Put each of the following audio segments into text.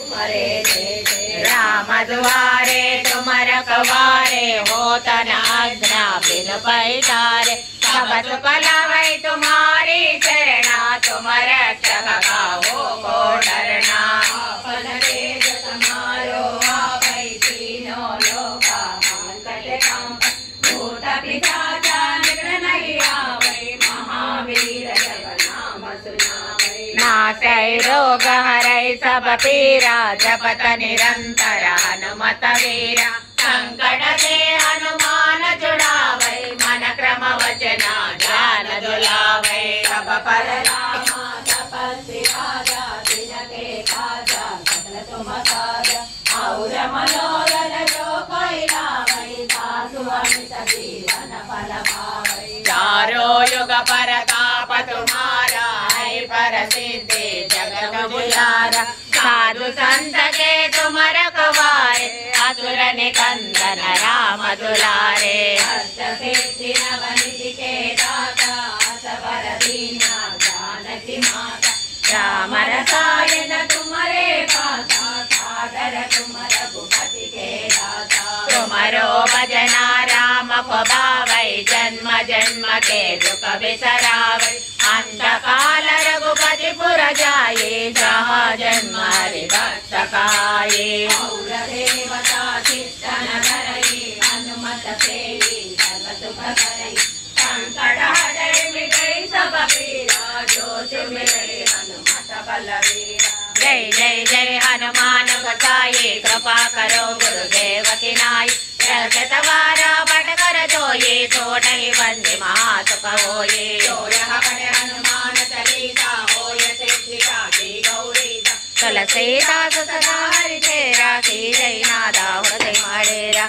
राम दुआरे तुम रखवारे होत न आज्ञा बिन पैतारे सब सुख लावै तुम्हारी चरणा तुम रक्षक काहू को डरना अपन तेज समारो आवै तीनों लोका संकट कंप भूत पिशाच निकट नहीं आवै महावीर जप नाम सुनावै नासै रोग हरै सब पीरा जपत निरंतर हनुमत वीरा संकट से हनुमान जुड़ावै मन क्रम वचना ध्यान दुलावै सब पर रामा तपस्वी राजा तिनके काजा सकल तुम साजा और मनोरथ जो कोई लावै सासु अमित जीवन फल पावै चारों युग परताप तुम्हारा है प्रसिद्धि जगत उजियारा साधु संत के तुम रखवारे असुर निकंदन राम दुलारे अष्ट सिद्धि नवनिधि के दाता असबर दीना जानकी माता राम रसायन तुम्हारे पासा सादर तुम रघुपति के दाता तुम्हारो भजना राम को भावै जन्म जन्म के दुख बिसरावै अंत काल रघुपति पुर जाये जहाँ जन्म हरि भक्त काये और देवता चित्तन धरई हनुमत सेवी सर्व सुख करई संकट हटै मिटै सब पीरा जो सिमरै हनुमत बलवीरा जय जय जय हनुमान गोसाई कृपा करो गुरुदेव की नाई सवारा बट कर जोये छोटहि बंदे महासुख होये जो यह पढ़े हनुमान चालीसा होय सिद्धिका की गौरी तुलसीदास सदा हरि तेरा की जय नादा हृदय मडेरा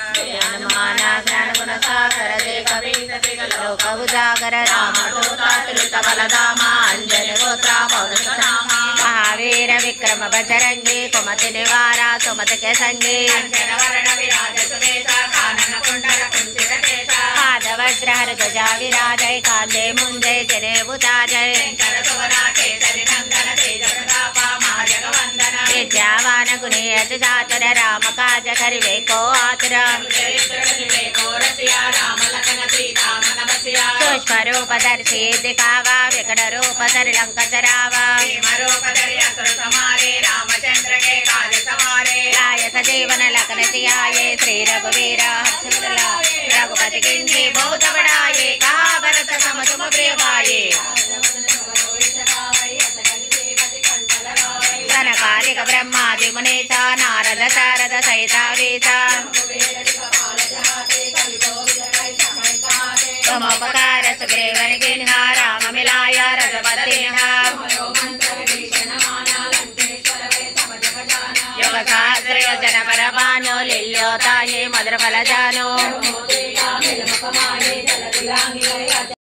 हनुमान ज्ञान गुण सागर दे कबीर तिगल लोक उजागर राम दूता तुलित बलधामा अंजन गोत्रा पवन सुनामा महावीर विक्रम बजरंगी कुमति निवारा सुमति के संगी अंजन वरण विराज सुबेसा कानन कुंडल कुंचित केसा पादवज्र हर ध्वजा विराजय कांधे मुंजे जने बुताजय शंकर सुवना केसरी नंदन तेज प्रताप महाजगवंदन विद्यावान गुणी अति चातुर राम काज करिवे को आतुर पुष्प रूप धरि दिखावा विकट रूप धरि लंका जरावा रामचंद्र के काज सवारे लाय सजीवन लखन जियाये श्री रघुवीर रघुपति किंजी बहुत बड़ाये कहा भरत सम तुम प्रिय भाये सनकालिक ब्रह्मादि मुनीसा नारद शारद सहिता वीसा तुमोपकार सुग्रीवन कीन्हा राम मिलाया रघुपति युग सहस्र योजन पर भानो लील्योताये मधुर फल जानो